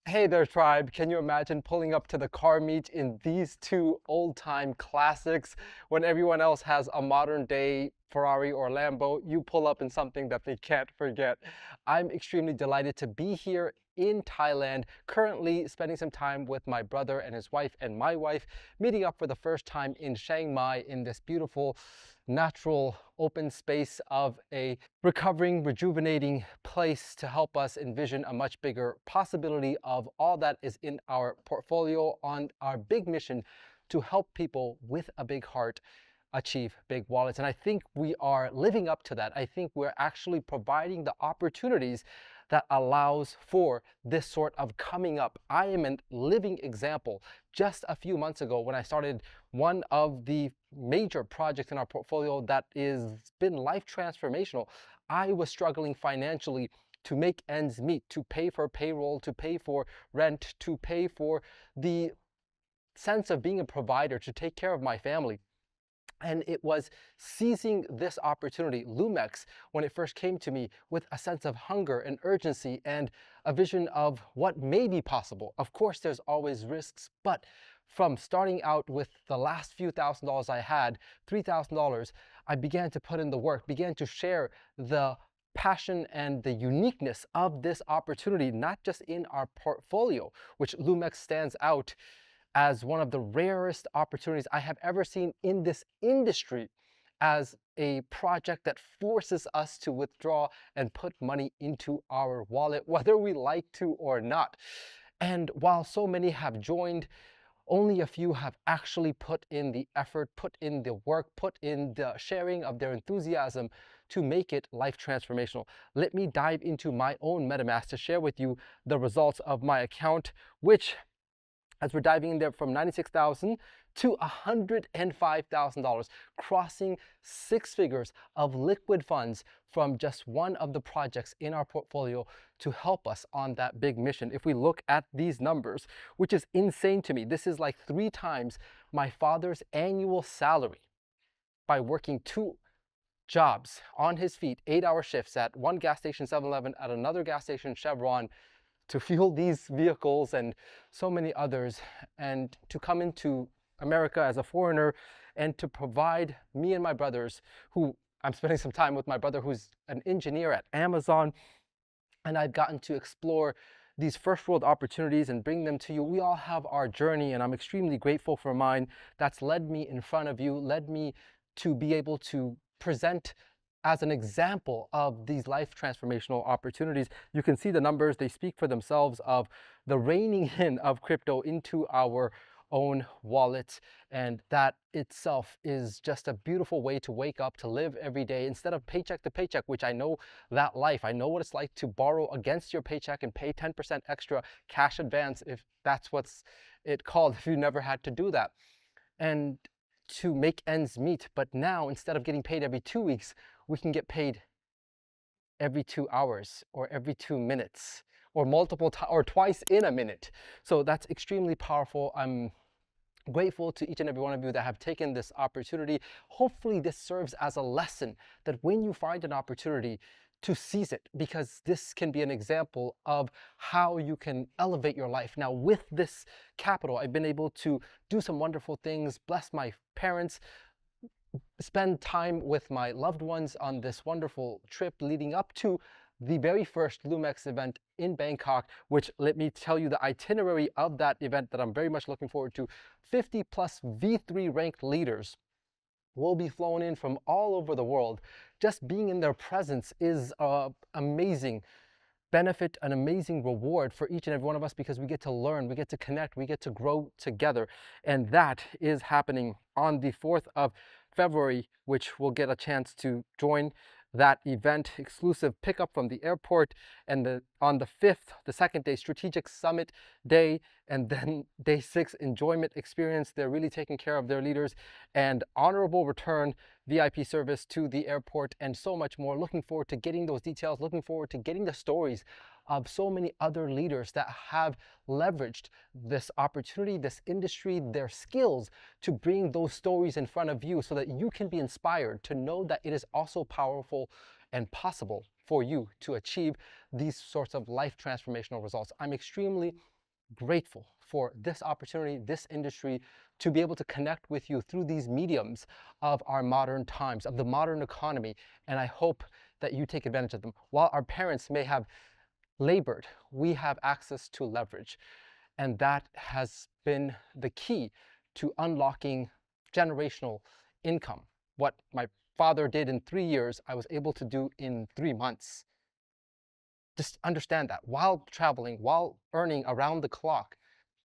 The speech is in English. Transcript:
Hey there, tribe. Can you imagine pulling up to the car meet in these two old-time classics when everyone else has a modern-day Ferrari or Lambo? You pull up in something that they can't forget. I'm extremely delighted to be here in Thailand, currently spending some time with my brother and his wife and my wife, meeting up for the first time in Chiang Mai in this beautiful natural open space of a recovering, rejuvenating place to help us envision a much bigger possibility of all that is in our portfolio on our big mission to help people with a big heart achieve big wallets. And I think we are living up to that. I think we're actually providing the opportunities that allows for this sort of coming up. I am a living example. Just a few months ago when I started one of the major projects in our portfolio that is been life transformational, I was struggling financially to make ends meet, to pay for payroll, to pay for rent, to pay for the sense of being a provider, to take care of my family. And it was seizing this opportunity, LoomX, when it first came to me with a sense of hunger and urgency and a vision of what may be possible. Of course, there's always risks, but from starting out with the last few $1,000s I had, $3,000, I began to put in the work, began to share the passion and the uniqueness of this opportunity, not just in our portfolio, which LoomX stands out as one of the rarest opportunities I have ever seen in this industry, as a project that forces us to withdraw and put money into our wallet, whether we like to or not. And while so many have joined, only a few have actually put in the effort, put in the work, put in the sharing of their enthusiasm to make it life transformational. Let me dive into my own MetaMask to share with you the results of my account, which, as we're diving in there, from $96,000 to $105,000, crossing six figures of liquid funds from just one of the projects in our portfolio to help us on that big mission. If we look at these numbers, which is insane to me, this is like 3 times my father's annual salary by working 2 jobs on his feet, 8-hour shifts at one gas station 7-Eleven, at another gas station Chevron, to fuel these vehicles and so many others, and to come into America as a foreigner and to provide me and my brothers, who I'm spending some time with my brother who's an engineer at Amazon, and I've gotten to explore these first world opportunities and bring them to you. We all have our journey, and I'm extremely grateful for mine that's led me in front of you, led me to be able to present as an example of these life transformational opportunities. You can see the numbers, they speak for themselves, of the reining in of crypto into our own wallets, and that itself is just a beautiful way to wake up, to live every day instead of paycheck to paycheck, which I know that life. I know what it's like to borrow against your paycheck and pay 10% extra cash advance, if that's what's it called, if you never had to do that, and to make ends meet. But now, instead of getting paid every 2 weeks, we can get paid every 2 hours or every 2 minutes or or twice in a minute. So that's extremely powerful. I'm grateful to each and every one of you that have taken this opportunity. Hopefully this serves as a lesson that when you find an opportunity, to seize it, because this can be an example of how you can elevate your life. Now, with this capital, I've been able to do some wonderful things, bless my parents, spend time with my loved ones on this wonderful trip leading up to the very first LoomX event in Bangkok, which, let me tell you the itinerary of that event that I'm very much looking forward to. 50 plus V3 ranked leaders will be flown in from all over the world. Just being in their presence is an amazing benefit, an amazing reward for each and every one of us, because we get to learn, we get to connect, we get to grow together. And that is happening on the 4th of February, which we'll get a chance to join that event, exclusive pickup from the airport, and on the 5th, the second day, strategic summit day, and then day 6, enjoyment experience. They're really taking care of their leaders, and honorable return VIP service to the airport, and so much more. Looking forward to getting those details, looking forward to getting the stories of so many other leaders that have leveraged this opportunity, this industry, their skills to bring those stories in front of you so that you can be inspired to know that it is also powerful and possible for you to achieve these sorts of life transformational results. I'm extremely grateful for this opportunity, this industry, to be able to connect with you through these mediums of our modern times, of the modern economy. And I hope that you take advantage of them. While our parents may have labored, we have access to leverage. And that has been the key to unlocking generational income. What my father did in 3 years, I was able to do in 3 months. Just understand that while traveling, while earning around the clock,